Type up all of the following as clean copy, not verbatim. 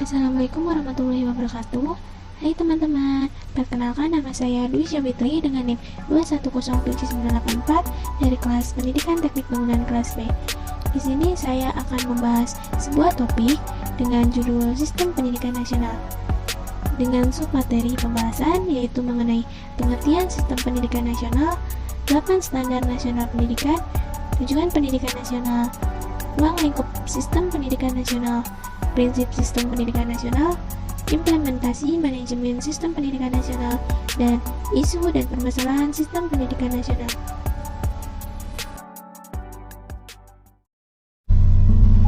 Assalamualaikum warahmatullahi wabarakatuh. Hai teman-teman, perkenalkan nama saya Dwi Syabitri dengan NIM 2107984 dari kelas Pendidikan Teknik Bangunan kelas B. Di sini saya akan membahas sebuah topik dengan judul Sistem Pendidikan Nasional. Dengan submateri pembahasan yaitu mengenai pengertian Sistem Pendidikan Nasional, 8 Standar Nasional Pendidikan, Tujuan Pendidikan Nasional, ruang lingkup Sistem Pendidikan Nasional, prinsip Sistem Pendidikan Nasional, implementasi manajemen Sistem Pendidikan Nasional, dan isu dan permasalahan Sistem Pendidikan Nasional.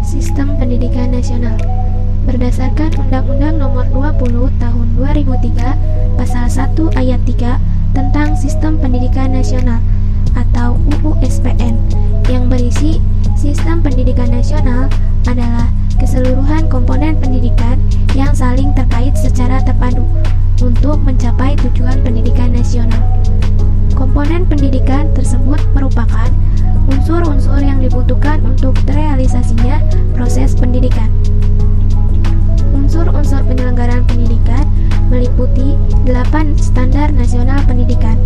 Sistem Pendidikan Nasional berdasarkan Undang-Undang Nomor 20 Tahun 2003 Pasal 1 Ayat 3 tentang Sistem Pendidikan Nasional atau UU SPN yang berisi Sistem Pendidikan Nasional adalah keseluruhan komponen pendidikan yang saling terkait secara terpadu untuk mencapai tujuan pendidikan nasional. Komponen pendidikan tersebut merupakan unsur-unsur yang dibutuhkan untuk terrealisasinya proses pendidikan. Unsur-unsur penyelenggaraan pendidikan meliputi 8 standar nasional pendidikan,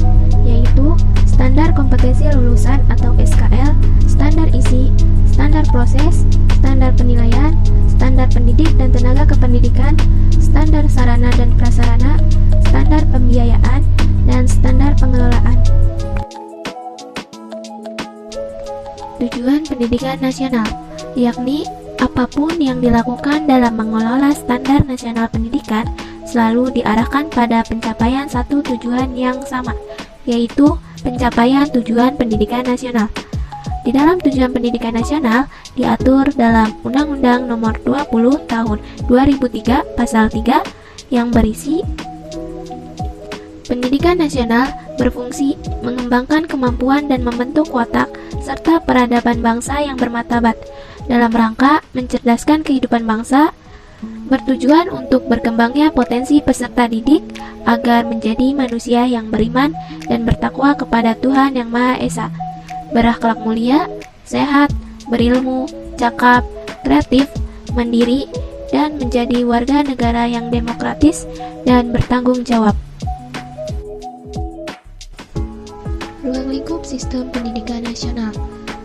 yaitu standar kompetensi lulusan atau SKL, standar isi, standar proses, standar penilaian, standar pendidik dan tenaga kependidikan, standar sarana dan prasarana, standar pembiayaan, dan standar pengelolaan. Tujuan pendidikan nasional, yakni apapun yang dilakukan dalam mengelola standar nasional pendidikan selalu diarahkan pada pencapaian satu tujuan yang sama, yaitu pencapaian tujuan pendidikan nasional. Di dalam tujuan pendidikan nasional diatur dalam Undang-Undang Nomor 20 Tahun 2003 Pasal 3 yang berisi pendidikan nasional berfungsi mengembangkan kemampuan dan membentuk watak serta peradaban bangsa yang bermartabat dalam rangka mencerdaskan kehidupan bangsa, bertujuan untuk berkembangnya potensi peserta didik agar menjadi manusia yang beriman dan bertakwa kepada Tuhan Yang Maha Esa, berakhlak mulia, sehat, berilmu, cakap, kreatif, mandiri, dan menjadi warga negara yang demokratis dan bertanggung jawab. Ruang lingkup Sistem Pendidikan Nasional.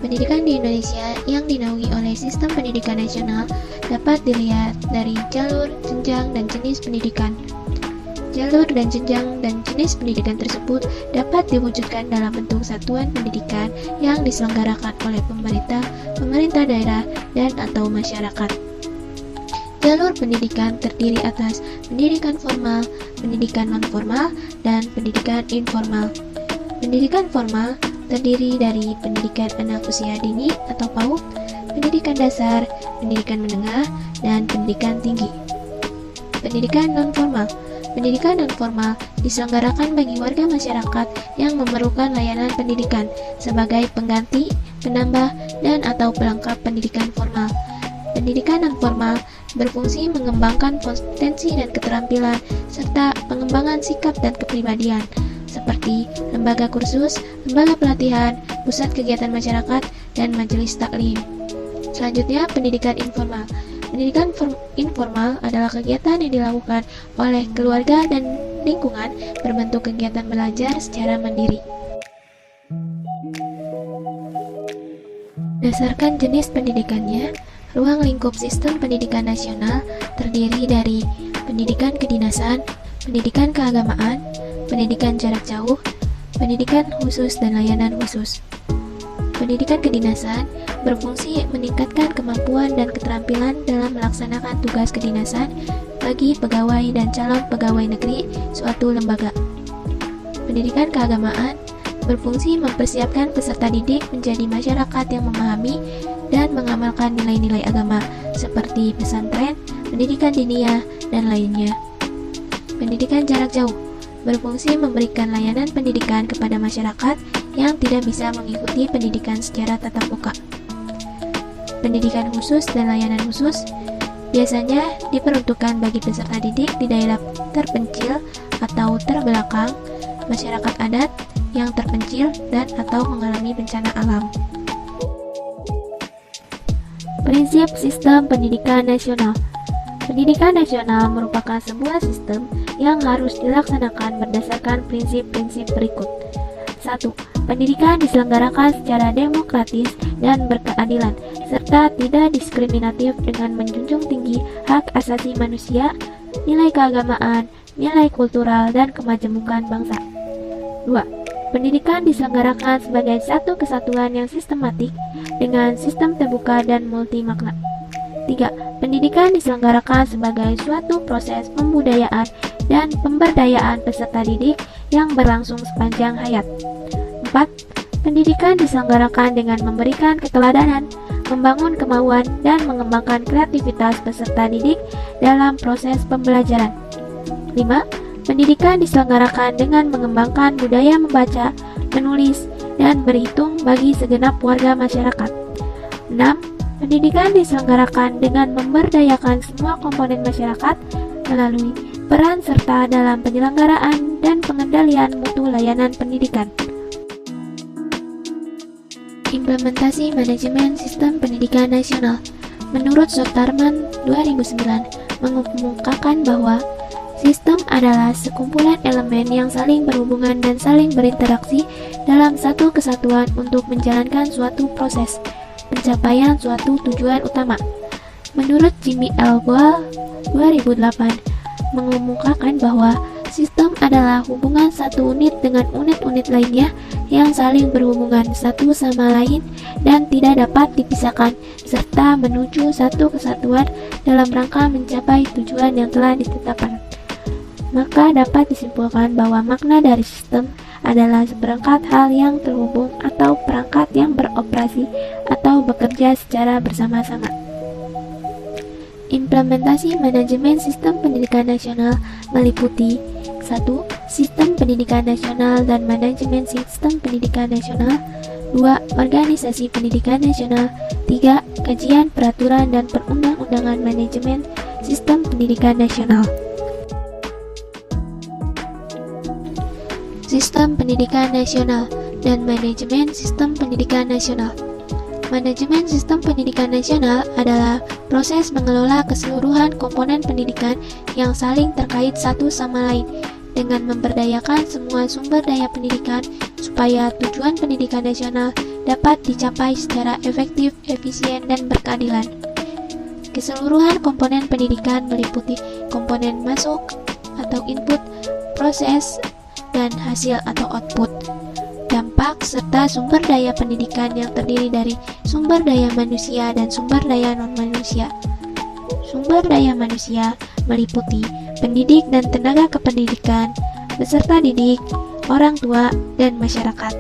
Pendidikan di Indonesia yang dinaungi oleh Sistem Pendidikan Nasional dapat dilihat dari jalur, jenjang, dan jenis pendidikan. Jalur dan jenjang dan jenis pendidikan tersebut dapat diwujudkan dalam bentuk satuan pendidikan yang diselenggarakan oleh pemerintah, pemerintah daerah, dan atau masyarakat. Jalur pendidikan terdiri atas pendidikan formal, pendidikan non-formal, dan pendidikan informal. Pendidikan formal terdiri dari pendidikan anak usia dini atau PAUD, pendidikan dasar, pendidikan menengah, dan pendidikan tinggi. Pendidikan non-formal. Pendidikan non-formal diselenggarakan bagi warga masyarakat yang memerlukan layanan pendidikan sebagai pengganti, penambah, dan atau pelengkap pendidikan formal. Pendidikan non-formal berfungsi mengembangkan potensi dan keterampilan serta pengembangan sikap dan kepribadian seperti lembaga kursus, lembaga pelatihan, pusat kegiatan masyarakat, dan majelis taklim. Selanjutnya, pendidikan informal. Pendidikan informal adalah kegiatan yang dilakukan oleh keluarga dan lingkungan berbentuk kegiatan belajar secara mandiri. Berdasarkan jenis pendidikannya, ruang lingkup Sistem Pendidikan Nasional terdiri dari pendidikan kedinasan, pendidikan keagamaan, pendidikan jarak jauh, pendidikan khusus dan layanan khusus. Pendidikan kedinasan berfungsi meningkatkan kemampuan dan keterampilan dalam melaksanakan tugas kedinasan bagi pegawai dan calon pegawai negeri suatu lembaga. Pendidikan keagamaan berfungsi mempersiapkan peserta didik menjadi masyarakat yang memahami dan mengamalkan nilai-nilai agama seperti pesantren, pendidikan diniyah, dan lainnya. Pendidikan jarak jauh berfungsi memberikan layanan pendidikan kepada masyarakat yang tidak bisa mengikuti pendidikan secara tatap muka. Pendidikan khusus dan layanan khusus biasanya diperuntukkan bagi peserta didik di daerah terpencil atau terbelakang, masyarakat adat yang terpencil dan atau mengalami bencana alam. Prinsip Sistem Pendidikan Nasional. Pendidikan nasional merupakan sebuah sistem yang harus dilaksanakan berdasarkan prinsip-prinsip berikut. 1. Pendidikan diselenggarakan secara demokratis dan berkeadilan, serta tidak diskriminatif dengan menjunjung tinggi hak asasi manusia, nilai keagamaan, nilai kultural, dan kemajemukan bangsa. 2. Pendidikan diselenggarakan sebagai satu kesatuan yang sistematik dengan sistem terbuka dan multi makna. 3. Pendidikan diselenggarakan sebagai suatu proses pembudayaan dan pemberdayaan peserta didik yang berlangsung sepanjang hayat. 4. Pendidikan diselenggarakan dengan memberikan keteladanan, membangun kemauan, dan mengembangkan kreativitas peserta didik dalam proses pembelajaran. 5. Pendidikan diselenggarakan dengan mengembangkan budaya membaca, menulis, dan berhitung bagi segenap warga masyarakat. 6. Pendidikan diselenggarakan dengan memberdayakan semua komponen masyarakat melalui peran serta dalam penyelenggaraan dan pengendalian mutu layanan pendidikan. Implementasi manajemen sistem pendidikan nasional. Menurut Sotarman 2009 mengemukakan bahwa sistem adalah sekumpulan elemen yang saling berhubungan dan saling berinteraksi dalam satu kesatuan untuk menjalankan suatu proses pencapaian suatu tujuan utama. Menurut Jimmy L. Boal 2008 mengemukakan bahwa sistem adalah hubungan satu unit dengan unit-unit lainnya yang saling berhubungan satu sama lain dan tidak dapat dipisahkan serta menuju satu kesatuan dalam rangka mencapai tujuan yang telah ditetapkan. Maka dapat disimpulkan bahwa makna dari sistem adalah seperangkat hal yang terhubung atau perangkat yang beroperasi atau bekerja secara bersama-sama. Implementasi manajemen sistem pendidikan nasional meliputi 1. Sistem pendidikan nasional dan manajemen sistem pendidikan nasional. 2. Organisasi pendidikan nasional. 3. Kajian peraturan dan perundang-undangan manajemen sistem pendidikan nasional. Sistem pendidikan nasional dan manajemen sistem pendidikan nasional. Manajemen sistem pendidikan nasional adalah proses mengelola keseluruhan komponen pendidikan yang saling terkait satu sama lain dengan memberdayakan semua sumber daya pendidikan supaya tujuan pendidikan nasional dapat dicapai secara efektif, efisien, dan berkeadilan. Keseluruhan komponen pendidikan meliputi komponen masuk atau input, proses, dan hasil atau output, dampak, serta sumber daya pendidikan yang terdiri dari sumber daya manusia dan sumber daya non-manusia. Sumber daya manusia meliputi pendidik dan tenaga kependidikan, peserta didik, orang tua, dan masyarakat.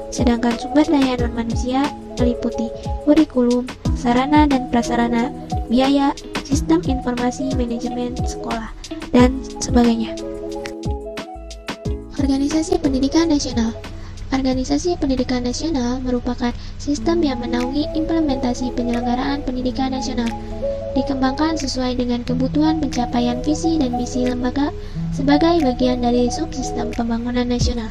Sedangkan sumber daya non-manusia meliputi kurikulum, sarana dan prasarana, biaya, sistem informasi manajemen sekolah, dan sebagainya. Organisasi Pendidikan Nasional. Organisasi Pendidikan Nasional merupakan sistem yang menaungi implementasi penyelenggaraan pendidikan nasional, dikembangkan sesuai dengan kebutuhan pencapaian visi dan misi lembaga sebagai bagian dari subsistem pembangunan nasional.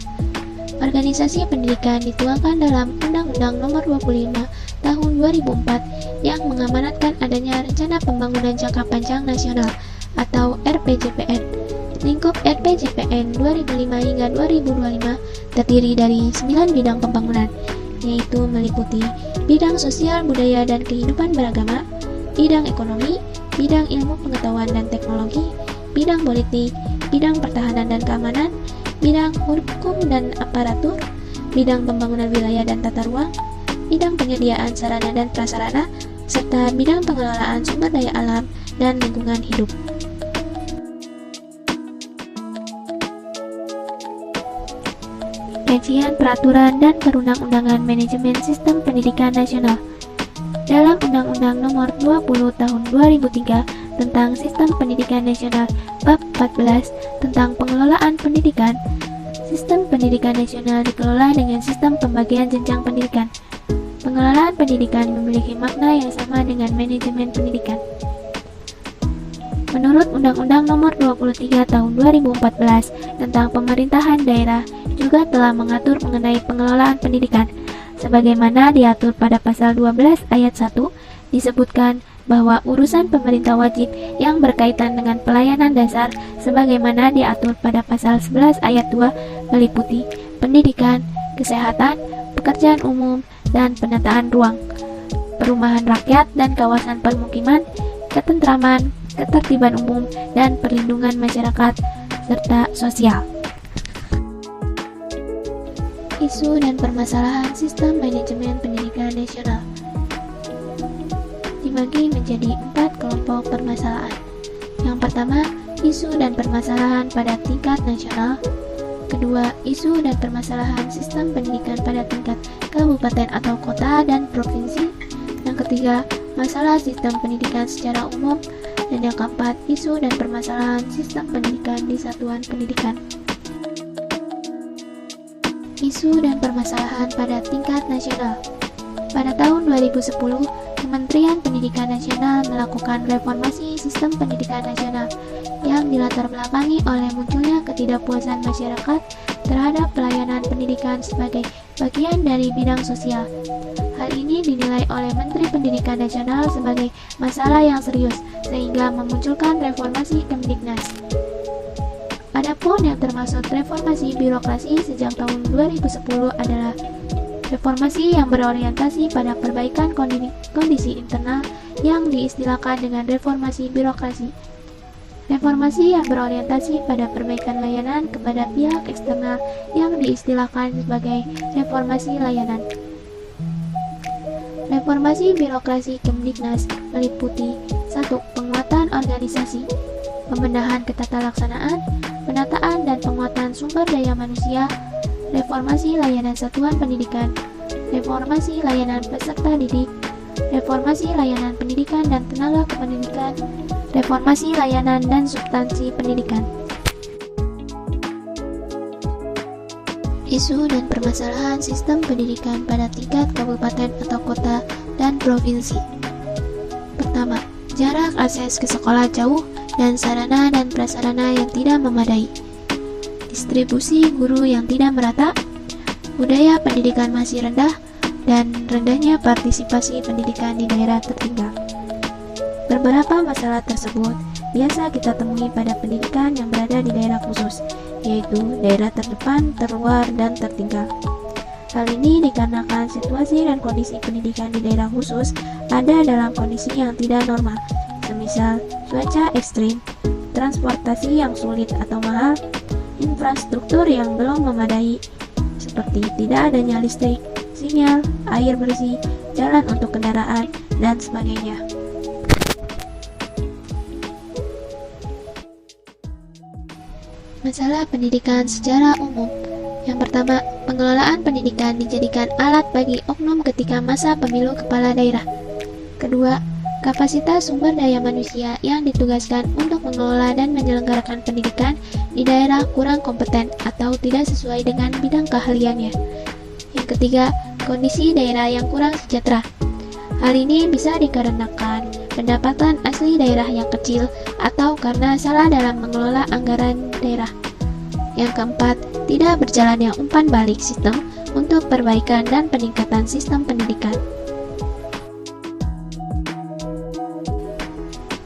Organisasi pendidikan dituangkan dalam Undang-Undang Nomor 25 Tahun 2004 yang mengamanatkan adanya Rencana Pembangunan Jangka Panjang Nasional atau RPJPN. Lingkup RPJPN 2005 hingga 2025 terdiri dari 9 bidang pembangunan, yaitu meliputi bidang sosial, budaya, dan kehidupan beragama, bidang ekonomi, bidang ilmu pengetahuan dan teknologi, bidang politik, bidang pertahanan dan keamanan, bidang hukum dan aparatur, bidang pembangunan wilayah dan tata ruang, bidang penyediaan sarana dan prasarana, serta bidang pengelolaan sumber daya alam dan lingkungan hidup. Kajian peraturan dan perundang-undangan manajemen sistem pendidikan nasional. Dalam Undang-Undang Nomor 20 Tahun 2003 tentang Sistem Pendidikan Nasional Bab 14 tentang pengelolaan pendidikan, sistem pendidikan nasional dikelola dengan sistem pembagian jenjang pendidikan. Pengelolaan pendidikan memiliki makna yang sama dengan manajemen pendidikan. Menurut Undang-Undang Nomor 23 Tahun 2014 tentang pemerintahan daerah juga telah mengatur mengenai pengelolaan pendidikan. Sebagaimana diatur pada pasal 12 ayat 1, disebutkan bahwa urusan pemerintah wajib yang berkaitan dengan pelayanan dasar sebagaimana diatur pada pasal 11 ayat 2 meliputi pendidikan, kesehatan, pekerjaan umum, dan penataan ruang, perumahan rakyat dan kawasan permukiman, ketentraman, ketertiban umum, dan perlindungan masyarakat, serta sosial. Isu dan permasalahan sistem manajemen pendidikan nasional dibagi menjadi 4 kelompok permasalahan. Yang pertama, isu dan permasalahan pada tingkat nasional. Kedua, isu dan permasalahan sistem pendidikan pada tingkat kabupaten atau kota dan provinsi. Yang ketiga, masalah sistem pendidikan secara umum. Dan yang keempat, isu dan permasalahan sistem pendidikan di satuan pendidikan. Isu dan permasalahan pada tingkat nasional. Pada tahun 2010, Kementerian Pendidikan Nasional melakukan reformasi sistem pendidikan nasional yang dilatar belakangi oleh munculnya ketidakpuasan masyarakat terhadap pelayanan pendidikan sebagai bagian dari bidang sosial. Hal ini dinilai oleh Menteri Pendidikan Nasional sebagai masalah yang serius, sehingga memunculkan reformasi Kemdiknas. Adapun yang termasuk reformasi birokrasi sejak tahun 2010 adalah reformasi yang berorientasi pada perbaikan kondisi internal yang diistilahkan dengan reformasi birokrasi. Reformasi yang berorientasi pada perbaikan layanan kepada pihak eksternal yang diistilahkan sebagai reformasi layanan. Reformasi birokrasi Kemdiknas meliputi 1. Penguatan organisasi, pembenahan ketatalaksanaan, penataan dan penguatan sumber daya manusia, reformasi layanan satuan pendidikan, reformasi layanan peserta didik, reformasi layanan pendidikan dan tenaga kependidikan, reformasi layanan dan substansi pendidikan. Isu dan permasalahan sistem pendidikan pada tingkat kabupaten atau kota dan provinsi. Pertama, jarak akses ke sekolah jauh dan sarana dan prasarana yang tidak memadai, distribusi guru yang tidak merata, budaya pendidikan masih rendah, dan rendahnya partisipasi pendidikan di daerah tertinggal. Beberapa masalah tersebut biasa kita temui pada pendidikan yang berada di daerah khusus, yaitu daerah terdepan, terluar, dan tertinggal. Hal ini dikarenakan situasi dan kondisi pendidikan di daerah khusus ada dalam kondisi yang tidak normal, semisal cuaca ekstrim, transportasi yang sulit atau mahal, infrastruktur yang belum memadai, seperti tidak adanya listrik, sinyal, air bersih, jalan untuk kendaraan, dan sebagainya. Masalah pendidikan secara umum. Yang pertama, pengelolaan pendidikan dijadikan alat bagi oknum ketika masa pemilu kepala daerah. Kedua, kapasitas sumber daya manusia yang ditugaskan untuk mengelola dan menyelenggarakan pendidikan di daerah kurang kompeten atau tidak sesuai dengan bidang keahliannya. Yang ketiga, kondisi daerah yang kurang sejahtera. Hal ini bisa dikarenakan pendapatan asli daerah yang kecil atau karena salah dalam mengelola anggaran daerah. Yang keempat, tidak berjalannya umpan balik sistem untuk perbaikan dan peningkatan sistem pendidikan.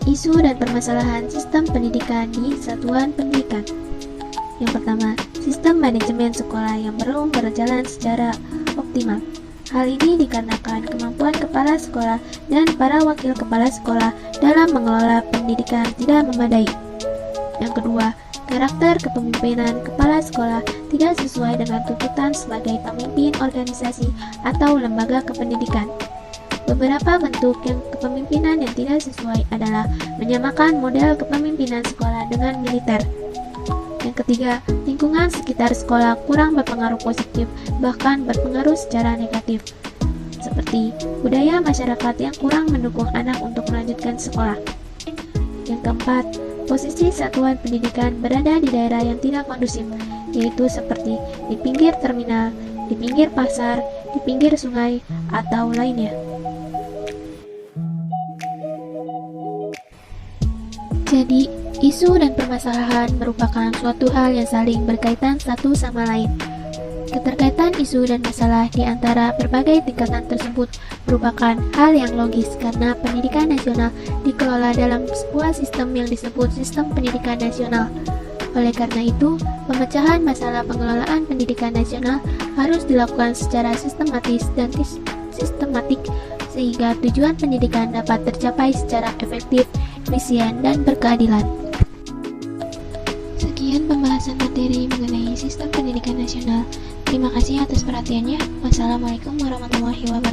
Isu dan permasalahan sistem pendidikan di satuan pendidikan. Yang pertama, sistem manajemen sekolah yang belum berjalan secara optimal. Hal ini dikarenakan kemampuan kepala sekolah dan para wakil kepala sekolah dalam mengelola pendidikan tidak memadai. Yang kedua, karakter kepemimpinan kepala sekolah tidak sesuai dengan tuntutan sebagai pemimpin organisasi atau lembaga kependidikan. Beberapa bentuk kepemimpinan yang tidak sesuai adalah menyamakan model kepemimpinan sekolah dengan militer. Yang ketiga, lingkungan sekitar sekolah kurang berpengaruh positif, bahkan berpengaruh secara negatif, seperti budaya masyarakat yang kurang mendukung anak untuk melanjutkan sekolah. Yang keempat, posisi satuan pendidikan berada di daerah yang tidak kondusif, yaitu seperti di pinggir terminal, di pinggir pasar, di pinggir sungai, atau lainnya. Jadi, isu dan permasalahan merupakan suatu hal yang saling berkaitan satu sama lain. Keterkaitan isu dan masalah di antara berbagai tingkatan tersebut merupakan hal yang logis karena pendidikan nasional dikelola dalam sebuah sistem yang disebut sistem pendidikan nasional. Oleh karena itu, pemecahan masalah pengelolaan pendidikan nasional harus dilakukan secara sistematis dan sistematik sehingga tujuan pendidikan dapat tercapai secara efektif, efisien, dan berkeadilan. Sekian pembahasan materi mengenai sistem pendidikan nasional. Terima kasih atas perhatiannya. Wassalamualaikum warahmatullahi wabarakatuh.